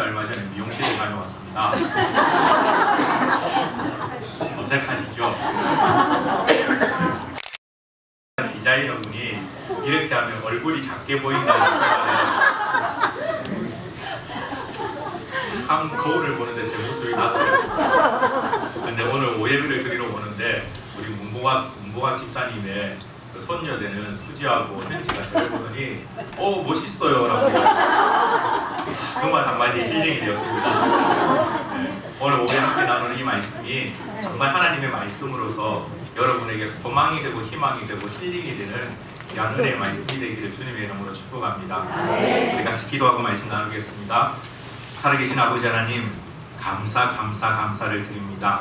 얼마 전에 미용실에 다녀왔습니다. 어색하시죠? 디자이너분이 이렇게 하면 얼굴이 작게 보인다고 하는데 참 거울을 보는데 제 모습이 낯설어요. 근데 오늘 오예비를 드리러 오는데 우리 문보학 집사님의 그 손녀되는 수지하고 현지가 저를 보더니 멋있어요 라고 그 말 한마디 힐링이 되었습니다. 네, 오늘 오후에 함께 나누는 이 말씀이 정말 하나님의 말씀으로서 여러분에게 소망이 되고 희망이 되고 힐링이 되는 귀한 은혜의 말씀이 되기를 주님의 이름으로 축복합니다. 우리 같이 기도하고 말씀 나누겠습니다. 살아계신 아버지 하나님, 감사를 드립니다.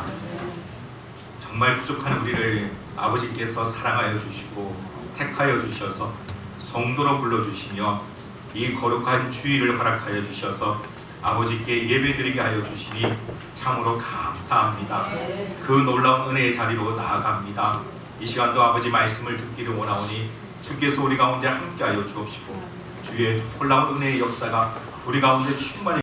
정말 부족한 우리를 아버지께서 사랑하여 주시고 택하여 주셔서 성도로 불러주시며 이 거룩한 주일을 허락하여 주셔서 아버지께 예배드리게 하여 주시니 참으로 감사합니다. 그 놀라운 은혜의 자리로 나아갑니다. 이 시간도 아버지 말씀을 듣기를 원하오니 주께서 우리 가운데 함께하여 주옵시고 주의 놀라운 은혜의 역사가 우리 가운데 충만히.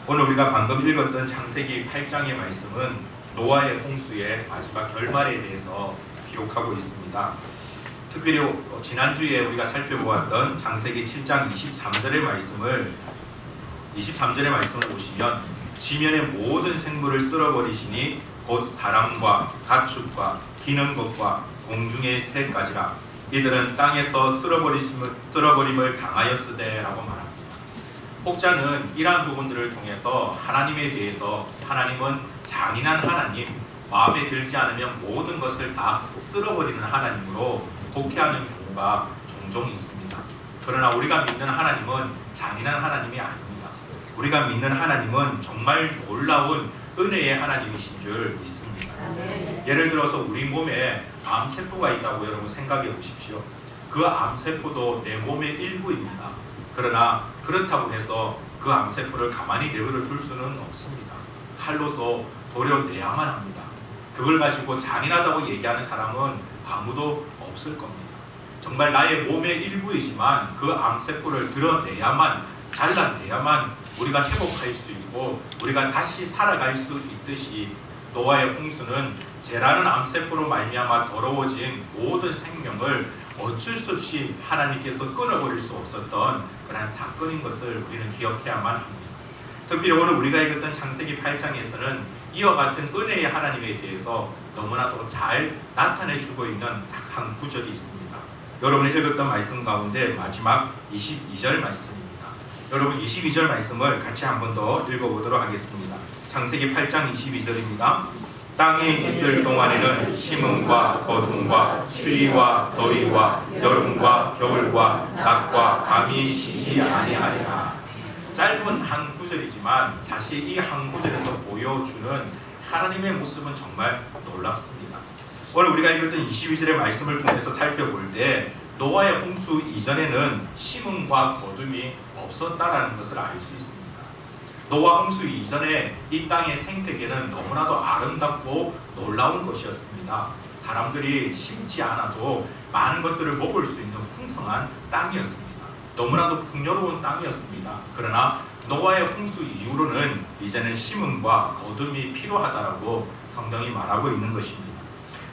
오늘 우리가 방금 읽었던 창세기 8장의 말씀은 노아의 홍수의 마지막 결말에 대해서 기록하고 있습니다. 특별히 지난주에 우리가 살펴보았던 창세기 7장 23절의 말씀을 보시면 지면의 모든 생물을 쓸어버리시니 곧 사람과 가축과 기는 것과 공중의 새까지라 이들은 땅에서 쓸어버림을 당하였으되 라고 말합니다. 혹자는 이러한 부분들을 통해서 하나님에 대해서 하나님은 잔인한 하나님, 마음에 들지 않으면 모든 것을 다 쓸어버리는 하나님으로 곡해하는 경우가 종종 있습니다. 그러나 우리가 믿는 하나님은 잔인한 하나님이 아닙니다. 우리가 믿는 하나님은 정말 놀라운 은혜의 하나님이신 줄 믿습니다. 예를 들어서 우리 몸에 암세포가 있다고 여러분 생각해 보십시오. 그 암세포도 내 몸의 일부입니다. 그러나 그렇다고 해서 그 암세포를 가만히 내버려 둘 수는 없습니다. 칼로서 도려내야만 합니다. 그걸 가지고 잔인하다고 얘기하는 사람은 아무도 없을 겁니다. 정말 나의 몸의 일부이지만 그 암세포를 드러내야만, 잘라내야만 우리가 회복할 수 있고 우리가 다시 살아갈 수 있듯이 노아의 홍수는 죄라는 암세포로 말미암아 더러워진 모든 생명을 어쩔 수 없이 하나님께서 끊어버릴 수 없었던 그런 사건인 것을 우리는 기억해야만 합니다. 특별히 오늘 우리가 읽었던 창세기 8장에서는 이와 같은 은혜의 하나님에 대해서 너무나도 잘 나타내주고 있는 딱 한 구절이 있습니다. 여러분이 읽었던 말씀 가운데 마지막 22절 말씀입니다. 여러분 22절 말씀을 같이 한 번 더 읽어보도록 하겠습니다. 창세기 8장 22절입니다. 땅에 있을 동안에는 심음과 거둠과 추위와 더위와 여름과 겨울과 낮과 밤이 쉬지 아니하리라. 짧은 한 구절이지만 사실 이 한 구절에서 보여주는 하나님의 모습은 정말 놀랍습니다. 오늘 우리가 읽었던 22절의 말씀을 통해서 살펴볼 때 노아의 홍수 이전에는 심음과 거둠이 없었다라는 것을 알 수 있습니다. 노아 홍수 이전에 이 땅의 생태계는 너무나도 아름답고 놀라운 것이었습니다. 사람들이 심지 않아도 많은 것들을 먹을 수 있는 풍성한 땅이었습니다. 너무나도 풍요로운 땅이었습니다. 그러나 노아의 홍수 이후로는 이제는 심음과 거둠이 필요하다라고 성경이 말하고 있는 것입니다.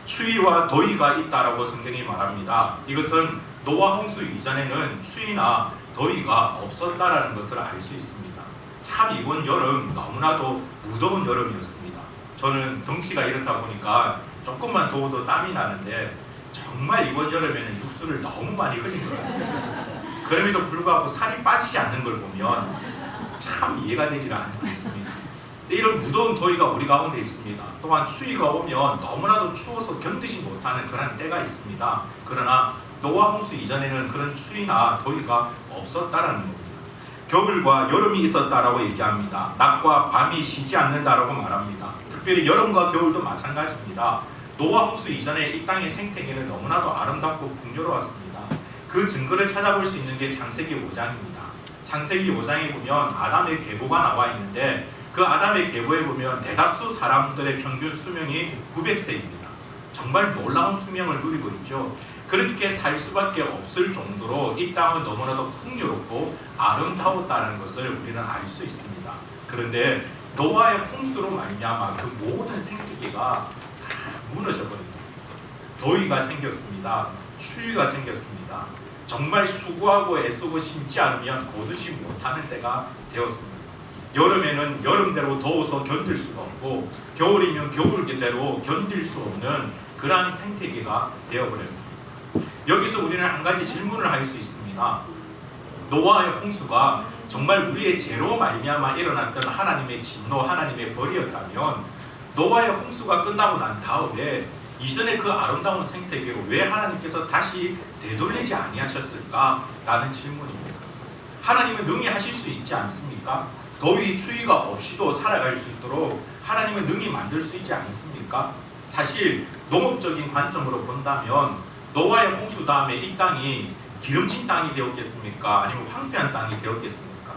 추위와 더위가 있다라고 성경이 말합니다. 이것은 노아 홍수 이전에는 추위나 더위가 없었다라는 것을 알 수 있습니다. 참 이번 여름 너무나도 무더운 여름이었습니다. 저는 덩치가 이렇다 보니까 조금만 더워도 땀이 나는데 정말 이번 여름에는 육수를 너무 많이 흘린 것 같습니다. 그럼에도 불구하고 살이 빠지지 않는 걸 보면 참 이해가 되지 않습니다. 이런 무더운 더위가 우리 가운데 있습니다. 또한 추위가 오면 너무나도 추워서 견디지 못하는 그런 때가 있습니다. 그러나 노아 홍수 이전에는 그런 추위나 더위가 없었다라는 겁니다. 겨울과 여름이 있었다라고 얘기합니다. 낮과 밤이 쉬지 않는다라고 말합니다. 특별히 여름과 겨울도 마찬가지입니다. 노아 홍수 이전에 이 땅의 생태계는 너무나도 아름답고 풍요로웠습니다. 그 증거를 찾아볼 수 있는 게 창세기 5장입니다. 창세기 5장에 보면 아담의 계보가 나와 있는데 그 아담의 계보에 보면 대다수 사람들의 평균 수명이 900세입니다. 정말 놀라운 수명을 누리고 있죠. 그렇게 살 수밖에 없을 정도로 이 땅은 너무나도 풍요롭고 아름다웠다는 것을 우리는 알 수 있습니다. 그런데 노아의 홍수로 말미암아 그 모든 생태계가 다 무너져버립니다. 더위가 생겼습니다. 추위가 생겼습니다. 정말 수고하고 애쓰고 심지 않으면 거두지 못하는 때가 되었습니다. 여름에는 여름대로 더워서 견딜 수가 없고 겨울이면 겨울대로 견딜 수 없는 그러한 생태계가 되어버렸습니다. 여기서 우리는 한 가지 질문을 할 수 있습니다. 노아의 홍수가 정말 우리의 죄로 말미암아 일어났던 하나님의 진노, 하나님의 벌이었다면 노아의 홍수가 끝나고 난 다음에 이전에 그 아름다운 생태계로 왜 하나님께서 다시 되돌리지 아니하셨을까? 라는 질문입니다. 하나님은 능히 하실 수 있지 않습니까? 더위, 추위가 없이도 살아갈 수 있도록 하나님은 능히 만들 수 있지 않습니까? 사실 농업적인 관점으로 본다면 노아의 홍수 다음에 이 땅이 기름진 땅이 되었겠습니까? 아니면 황폐한 땅이 되었겠습니까?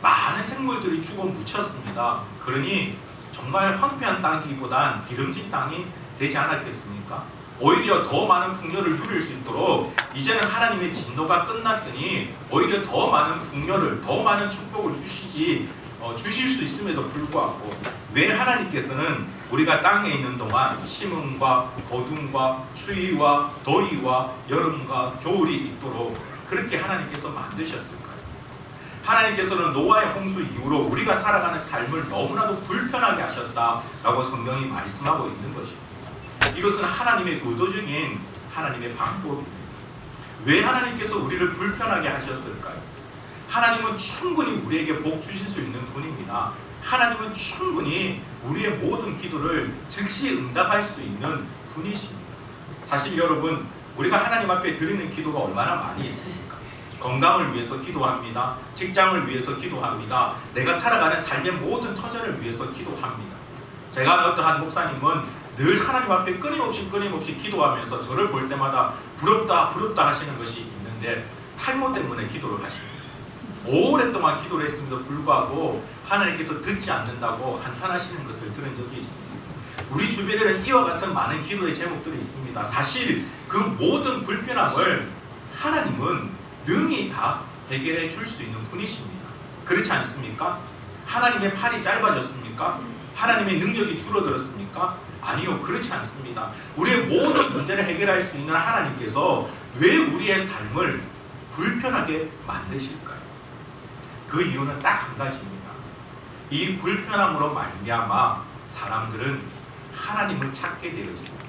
많은 생물들이 죽어 묻혔습니다. 그러니 정말 황폐한 땅이기보단 기름진 땅이 되지 않았겠습니까? 오히려 더 많은 풍요를 누릴 수 있도록 이제는 하나님의 진노가 끝났으니 오히려 더 많은 풍요를, 더 많은 축복을 주실 수 있음에도 불구하고 왜 하나님께서는 우리가 땅에 있는 동안 심음과 거둠과 추위와 더위와 여름과 겨울이 있도록 그렇게 하나님께서 만드셨을까요? 하나님께서는 노아의 홍수 이후로 우리가 살아가는 삶을 너무나도 불편하게 하셨다라고 성경이 말씀하고 있는 것입니다. 이것은 하나님의 의도적인 하나님의 방법입니다. 왜 하나님께서 우리를 불편하게 하셨을까요? 하나님은 충분히 우리에게 복 주실 수 있는 분입니다. 하나님은 충분히 우리의 모든 기도를 즉시 응답할 수 있는 분이십니다. 사실 여러분, 우리가 하나님 앞에 드리는 기도가 얼마나 많이 있습니까? 건강을 위해서 기도합니다. 직장을 위해서 기도합니다. 내가 살아가는 삶의 모든 터전을 위해서 기도합니다. 제가 아는 어떠한 목사님은 늘 하나님 앞에 끊임없이 기도하면서 저를 볼 때마다 부럽다 하시는 것이 있는데 탈모 때문에 기도를 하십니다. 오랫동안 기도를 했음에도 불구하고 하나님께서 듣지 않는다고 한탄하시는 것을 들은 적이 있습니다. 우리 주변에는 이와 같은 많은 기도의 제목들이 있습니다. 사실 그 모든 불편함을 하나님은 능히 다 해결해 줄 수 있는 분이십니다. 그렇지 않습니까? 하나님의 팔이 짧아졌습니까? 하나님의 능력이 줄어들었습니까? 아니요, 그렇지 않습니다. 우리의 모든 문제를 해결할 수 있는 하나님께서 왜 우리의 삶을 불편하게 만드실까요? 그 이유는 딱 한 가지입니다. 이 불편함으로 말미암아 사람들은 하나님을 찾게 되어 있습니다.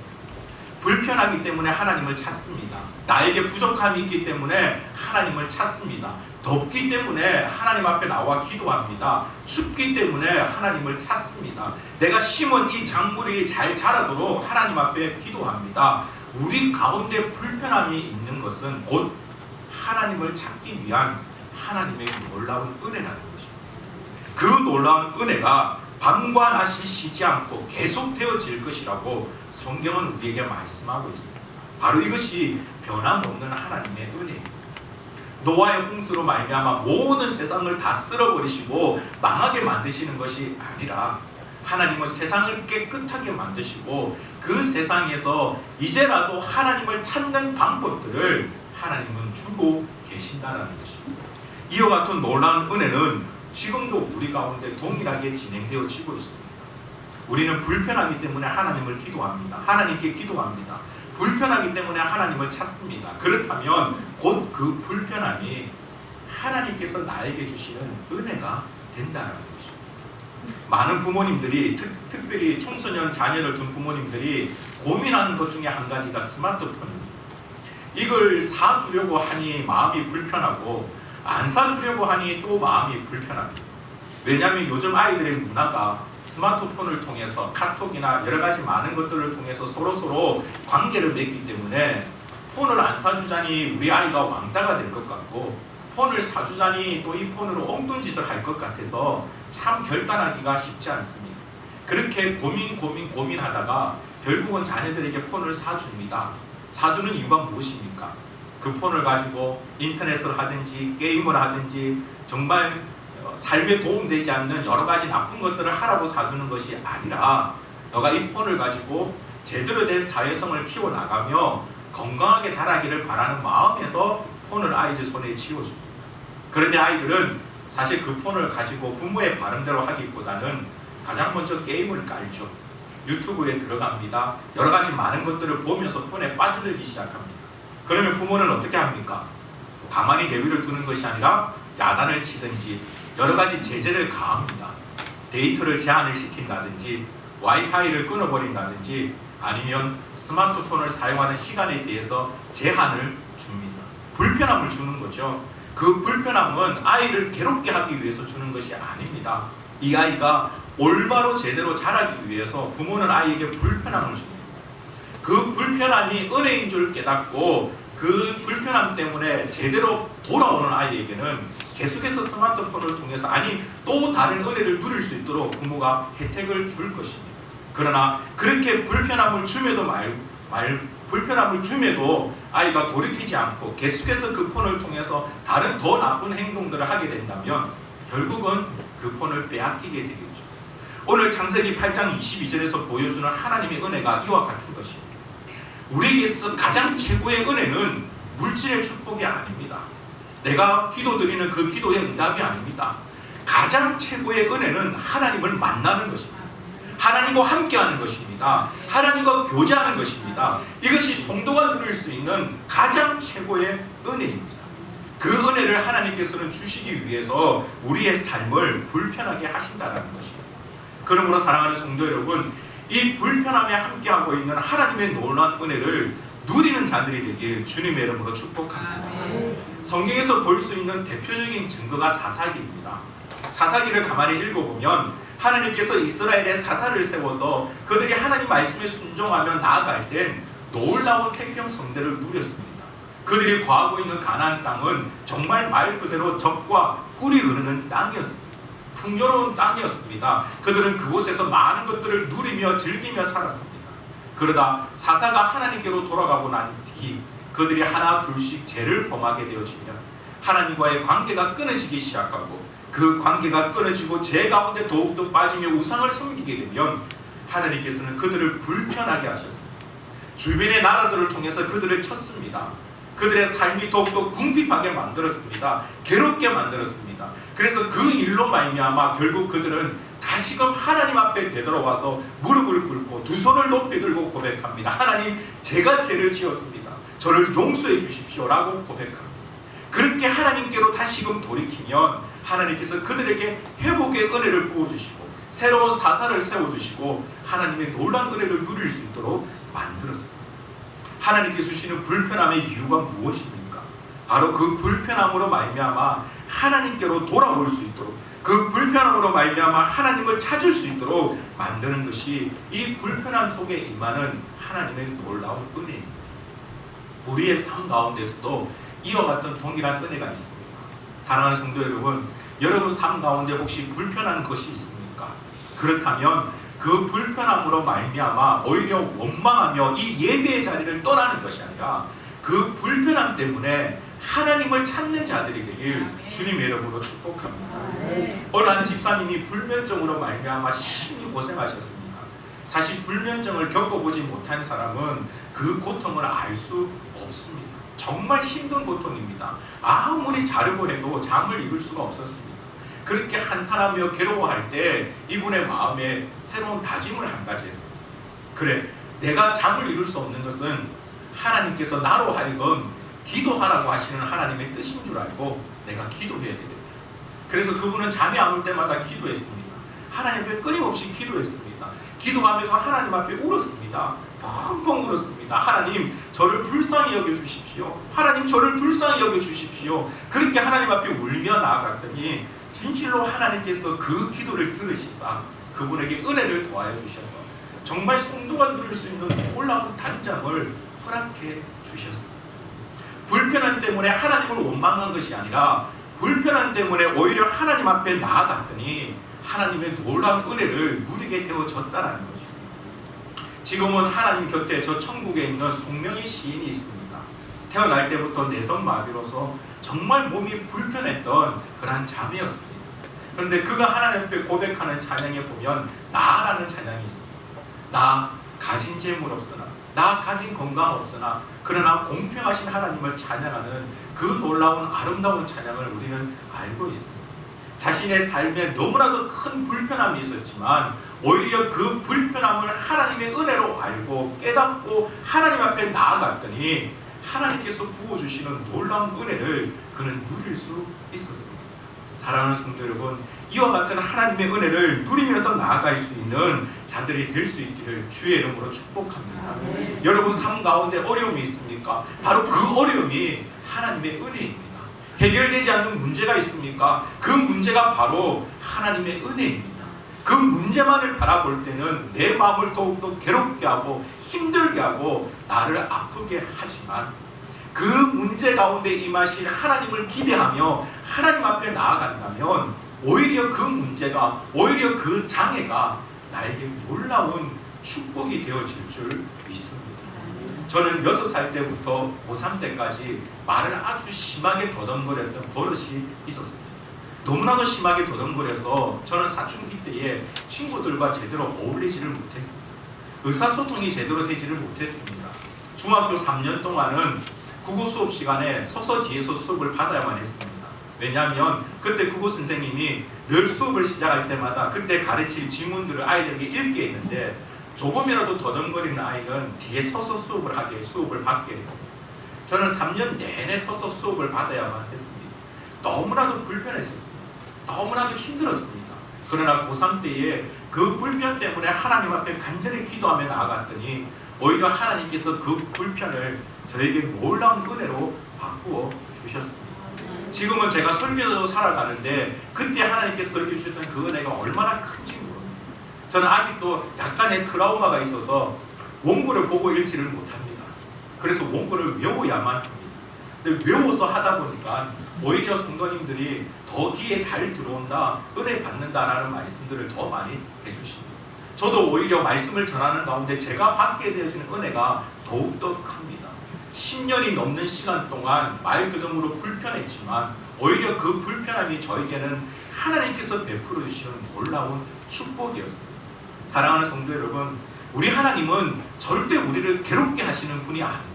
불편하기 때문에 하나님을 찾습니다. 나에게 부족함이 있기 때문에 하나님을 찾습니다. 덥기 때문에 하나님 앞에 나와 기도합니다. 춥기 때문에 하나님을 찾습니다. 내가 심은 이 작물이 잘 자라도록 하나님 앞에 기도합니다. 우리 가운데 불편함이 있는 것은 곧 하나님을 찾기 위한 하나님의 놀라운 은혜라는 것입니다. 그 놀라운 은혜가 밤과 낮이 쉬지 않고 계속 되어질 것이라고 성경은 우리에게 말씀하고 있습니다. 바로 이것이 변함없는 하나님의 은혜입니다. 노아의 홍수로 말미암아 모든 세상을 다 쓸어버리시고 망하게 만드시는 것이 아니라 하나님은 세상을 깨끗하게 만드시고 그 세상에서 이제라도 하나님을 찾는 방법들을 하나님은 주고 계신다는 것입니다. 이와 같은 놀라운 은혜는 지금도 우리 가운데 동일하게 진행되어지고 있습니다. 우리는 불편하기 때문에 하나님을 기도합니다. 하나님께 기도합니다. 불편하기 때문에 하나님을 찾습니다. 그렇다면 곧 그 불편함이 하나님께서 나에게 주시는 은혜가 된다는 것입니다. 많은 부모님들이 특별히 청소년 자녀를 둔 부모님들이 고민하는 것 중에 한 가지가 스마트폰입니다. 이걸 사주려고 하니 마음이 불편하고 안 사주려고 하니 또 마음이 불편합니다. 왜냐하면 요즘 아이들의 문화가 스마트폰을 통해서 카톡이나 여러 가지 많은 것들을 통해서 서로 관계를 맺기 때문에 폰을 안 사주자니 우리 아이가 왕따가 될 것 같고 폰을 사주자니 또 이 폰으로 엉뚱 짓을 할 것 같아서 참 결단하기가 쉽지 않습니다. 그렇게 고민하다가 결국은 자녀들에게 폰을 사줍니다. 사주는 이유가 무엇입니까? 그 폰을 가지고 인터넷을 하든지 게임을 하든지 정말 삶에 도움되지 않는 여러 가지 나쁜 것들을 하라고 사주는 것이 아니라 너가 이 폰을 가지고 제대로 된 사회성을 키워나가며 건강하게 자라기를 바라는 마음에서 폰을 아이들 손에 쥐어줍니다. 그런데 아이들은 사실 그 폰을 가지고 부모의 바람대로 하기보다는 가장 먼저 게임을 깔죠. 유튜브에 들어갑니다. 여러 가지 많은 것들을 보면서 폰에 빠져들기 시작합니다. 그러면 부모는 어떻게 합니까? 가만히 내버려 두는 것이 아니라 야단을 치든지 여러 가지 제재를 가합니다. 데이터를 제한을 시킨다든지 와이파이를 끊어버린다든지 아니면 스마트폰을 사용하는 시간에 대해서 제한을 줍니다. 불편함을 주는 거죠. 그 불편함은 아이를 괴롭게 하기 위해서 주는 것이 아닙니다. 이 아이가 올바로 제대로 자라기 위해서 부모는 아이에게 불편함을 줍니다. 그 불편함이 은혜인 줄 깨닫고 그 불편함 때문에 제대로 돌아오는 아이에게는 계속해서 스마트폰을 통해서 아니 또 다른 은혜를 누릴 수 있도록 부모가 혜택을 줄 것입니다. 그러나 그렇게 불편함을 줌에도 아이가 돌이키지 않고 계속해서 그 폰을 통해서 다른 더 나쁜 행동들을 하게 된다면 결국은 그 폰을 빼앗기게 되겠죠. 오늘 창세기 8장 22절에서 보여주는 하나님의 은혜가 이와 같은 것입니다. 우리에게 있어 가장 최고의 은혜는 물질의 축복이 아닙니다. 내가 기도드리는 그 기도의 응답이 아닙니다. 가장 최고의 은혜는 하나님을 만나는 것입니다. 하나님과 함께하는 것입니다. 하나님과 교제하는 것입니다. 이것이 성도가 누릴 수 있는 가장 최고의 은혜입니다. 그 은혜를 하나님께서는 주시기 위해서 우리의 삶을 불편하게 하신다는 것입니다. 그러므로 사랑하는 성도 여러분, 이 불편함에 함께하고 있는 하나님의 놀라운 은혜를 누리는 자들이 되길 주님의 이름으로 축복합니다. 성경에서 볼 수 있는 대표적인 증거가 사사기입니다. 사사기를 가만히 읽어보면 하나님께서 이스라엘의 사사를 세워서 그들이 하나님 말씀에 순종하며 나아갈 땐 놀라운 태평성대를 누렸습니다. 그들이 거하고 있는 가나안 땅은 정말 말 그대로 젖과 꿀이 흐르는 땅이었습니다. 풍요로운 땅이었습니다. 그들은 그곳에서 많은 것들을 누리며 즐기며 살았습니다. 그러다 사사가 하나님께로 돌아가고 난 뒤 그들이 하나 둘씩 죄를 범하게 되어지면 하나님과의 관계가 끊어지기 시작하고 그 관계가 끊어지고 죄 가운데 더욱더 빠지며 우상을 섬기게 되면 하나님께서는 그들을 불편하게 하셨습니다. 주변의 나라들을 통해서 그들을 쳤습니다. 그들의 삶이 더욱더 궁핍하게 만들었습니다. 괴롭게 만들었습니다. 그래서 그 일로 말미암아 결국 그들은 다시금 하나님 앞에 되돌아와서 무릎을 꿇고 두 손을 높이 들고 고백합니다. 하나님, 제가 죄를 지었습니다. 저를 용서해 주십시오 라고 고백합니다. 그렇게 하나님께로 다시금 돌이키면 하나님께서 그들에게 회복의 은혜를 부어주시고 새로운 사사를 세워주시고 하나님의 놀라운 은혜를 누릴 수 있도록 만들었습니다. 하나님께 주시는 불편함의 이유가 무엇입니까? 바로 그 불편함으로 말미암아 하나님께로 돌아올 수 있도록, 그 불편함으로 말미암아 하나님을 찾을 수 있도록 만드는 것이 이 불편함 속에 임하는 하나님의 놀라운 은혜입니다. 우리의 삶 가운데서도 이와 같은 동일한 은혜가 있습니다. 사랑하는 성도 여러분, 여러분 삶 가운데 혹시 불편한 것이 있습니까? 그렇다면 그 불편함으로 말미암아 오히려 원망하며 이 예배의 자리를 떠나는 것이 아니라 그 불편함 때문에 하나님을 찾는 자들이 되길 주님의 이름으로 축복합니다. 어느 한 집사님이 불면증으로 말미암아 심히 고생하셨습니다. 사실 불면증을 겪어보지 못한 사람은 그 고통을 알 수 없습니다. 정말 힘든 고통입니다. 아무리 자려고 해도 잠을 이룰 수가 없었습니다. 그렇게 한탄하며 괴로워할 때 이분의 마음에 새로운 다짐을 한 가지 했습니다. 그래, 내가 잠을 이룰 수 없는 것은 하나님께서 나로 하여금 기도하라고 하시는 하나님의 뜻인 줄 알고 내가 기도해야 되겠다. 그래서 그분은 잠이 안 올 때마다 기도했습니다. 하나님 앞에 끊임없이 기도했습니다. 기도하면서 하나님 앞에 울었습니다. 펑펑 울었습니다. 하나님, 저를 불쌍히 여겨주십시오. 하나님, 저를 불쌍히 여겨주십시오. 그렇게 하나님 앞에 울며 나아갔더니 진실로 하나님께서 그 기도를 들으시사 그분에게 은혜를 더하여 주셔서 정말 성도가 누릴 수 있는 놀라운 단장을 허락해 주셨습니다. 불편함 때문에 하나님을 원망한 것이 아니라 불편함 때문에 오히려 하나님 앞에 나아갔더니 하나님의 놀라운 은혜를 누리게 되어졌다는 것입니다. 지금은 하나님 곁에 저 천국에 있는 송명희 시인이 있습니다. 태어날 때부터 내성마비로서 정말 몸이 불편했던 그러한 자매였습니다. 그런데 그가 하나님 앞에 고백하는 찬양에 보면 나라는 찬양이 있습니다. 나 가진 재물 없으나, 나 가진 건강 없으나, 그러나 공평하신 하나님을 찬양하는 그 놀라운 아름다운 찬양을 우리는 알고 있습니다. 자신의 삶에 너무나도 큰 불편함이 있었지만 오히려 그 불편함을 하나님의 은혜로 알고 깨닫고 하나님 앞에 나아갔더니 하나님께서 부어주시는 놀라운 은혜를 그는 누릴 수 있었습니다. 사랑하는 성도 여러분, 이와 같은 하나님의 은혜를 누리면서 나아갈 수 있는 자들이 될 수 있기를 주의 이름으로 축복합니다. 여러분 삶 가운데 어려움이 있습니까? 바로 그 어려움이 하나님의 은혜입니다. 해결되지 않는 문제가 있습니까? 그 문제가 바로 하나님의 은혜입니다. 그 문제만을 바라볼 때는 내 마음을 더욱더 괴롭게 하고 힘들게 하고 나를 아프게 하지만 그 문제 가운데 임하실 하나님을 기대하며 하나님 앞에 나아간다면 오히려 그 문제가, 오히려 그 장애가 나에게 놀라운 축복이 되어질 줄 믿습니다. 저는 6살 때부터 고3 때까지 말을 아주 심하게 더듬거렸던 버릇이 있었습니다. 너무나도 심하게 더듬거려서 저는 사춘기 때에 친구들과 제대로 어울리지를 못했습니다. 의사소통이 제대로 되지를 못했습니다. 중학교 3년 동안은 국어 수업 시간에 서서 뒤에서 수업을 받아야만 했습니다. 왜냐하면 그때 국어 선생님이 늘 수업을 시작할 때마다 그때 가르칠 지문들을 아이들에게 읽게 했는데 조금이라도 더듬거리는 아이는 뒤에 서서 수업을 받게 했습니다. 저는 3년 내내 서서 수업을 받아야만 했습니다. 너무나도 불편했었습니다. 너무나도 힘들었습니다. 그러나 고3 때에 그 불편 때문에 하나님 앞에 간절히 기도하며 나아갔더니 오히려 하나님께서 그 불편을 저에게 놀라운 은혜로 바꾸어 주셨습니다. 지금은 제가 설교도 살아가는데 그때 하나님께서 설교 주셨던 그 은혜가 얼마나 큰지 모릅니다. 저는 아직도 약간의 트라우마가 있어서 원고를 보고 읽지를 못합니다. 그래서 원고를 외워야만 합니다. 근데 외워서 하다 보니까 오히려 성도님들이 더 귀에 잘 들어온다, 은혜 받는다라는 말씀들을 더 많이 해주십니다. 저도 오히려 말씀을 전하는 가운데 제가 받게 되어지는 은혜가 더욱더 큽니다. 10년이 넘는 시간 동안 말 그대로 불편했지만 오히려 그 불편함이 저에게는 하나님께서 베풀어 주시는 놀라운 축복이었습니다. 사랑하는 성도 여러분, 우리 하나님은 절대 우리를 괴롭게 하시는 분이 아닙니다.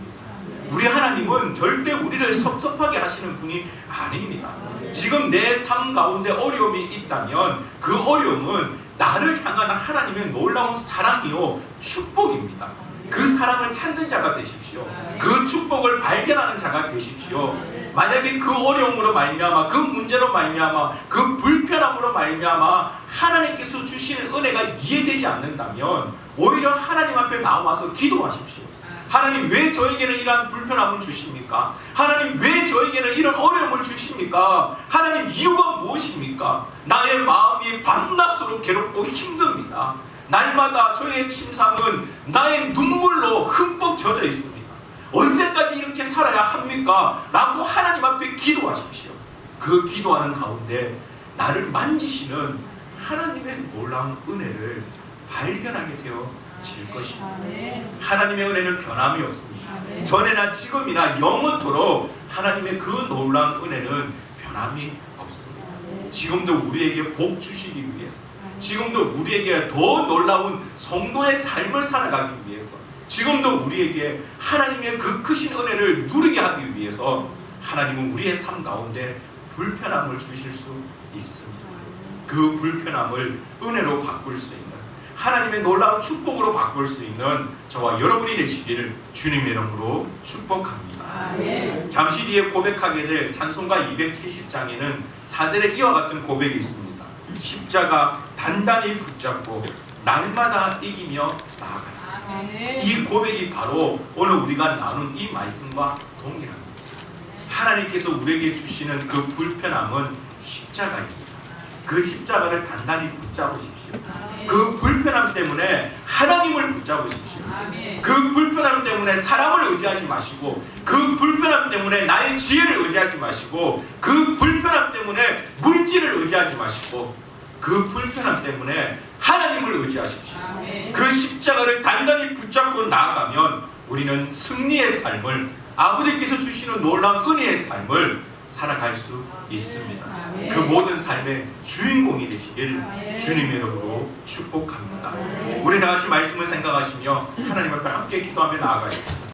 우리 하나님은 절대 우리를 섭섭하게 하시는 분이 아닙니다. 지금 내 삶 가운데 어려움이 있다면 그 어려움은 나를 향한 하나님의 놀라운 사랑이요 축복입니다. 그 사랑을 찾는 자가 되십시오. 그 축복을 발견하는 자가 되십시오. 만약에 그 어려움으로 말미암아, 그 문제로 말미암아, 그 불편함으로 말미암아 하나님께서 주시는 은혜가 이해되지 않는다면 오히려 하나님 앞에 나와서 기도하십시오. 하나님 왜 저에게는 이러한 불편함을 주십니까? 하나님 왜 저에게는 이런 어려움을 주십니까? 하나님 이유가 무엇입니까? 나의 마음이 밤낮으로 괴롭고 힘듭니다. 날마다 저의 침상은 나의 눈물로 흠뻑 젖어 있습니다. 언제까지 이렇게 살아야 합니까? 라고 하나님 앞에 기도하십시오. 그 기도하는 가운데 나를 만지시는 하나님의 놀라운 은혜를 발견하게 되어질 것입니다. 하나님의 은혜는 변함이 없습니다. 전에나 지금이나 영원토록 하나님의 그 놀라운 은혜는 변함이 없습니다. 지금도 우리에게 복 주시기 위해서, 지금도 우리에게 더 놀라운 성도의 삶을 살아가기 위해서, 지금도 우리에게 하나님의 그 크신 은혜를 누리게 하기 위해서 하나님은 우리의 삶 가운데 불편함을 주실 수 있습니다. 그 불편함을 은혜로 바꿀 수 있는, 하나님의 놀라운 축복으로 바꿀 수 있는 저와 여러분이 되시기를 주님의 이름으로 축복합니다. 잠시 뒤에 고백하게 될 찬송가 270장에는 4절에 이와 같은 고백이 있습니다. 십자가 단단히 붙잡고 날마다 이기며 나아가세. 이 고백이 바로 오늘 우리가 나눈 이 말씀과 동일합니다. 하나님께서 우리에게 주시는 그 불편함은 십자가입니다. 그 십자가를 단단히 붙잡으십시오. 그 불편함 때문에 하나님을 붙잡으십시오. 그 불편함 때문에 사람을 의지하지 마시고, 그 불편함 때문에 나의 지혜를 의지하지 마시고, 그 불편함 때문에 물질을 의지하지 마시고, 그 불편함 때문에 하나님을 의지하십시오. 그 십자가를 단단히 붙잡고 나아가면 우리는 승리의 삶을, 아버지께서 주시는 놀라운 은혜의 삶을 살아갈 수 있습니다. 아멘. 그 모든 삶의 주인공이 되시길 주님의 이름으로 축복합니다. 우리 다 같이 말씀을 생각하시며 하나님 앞에 함께 기도하며 나아가십시다.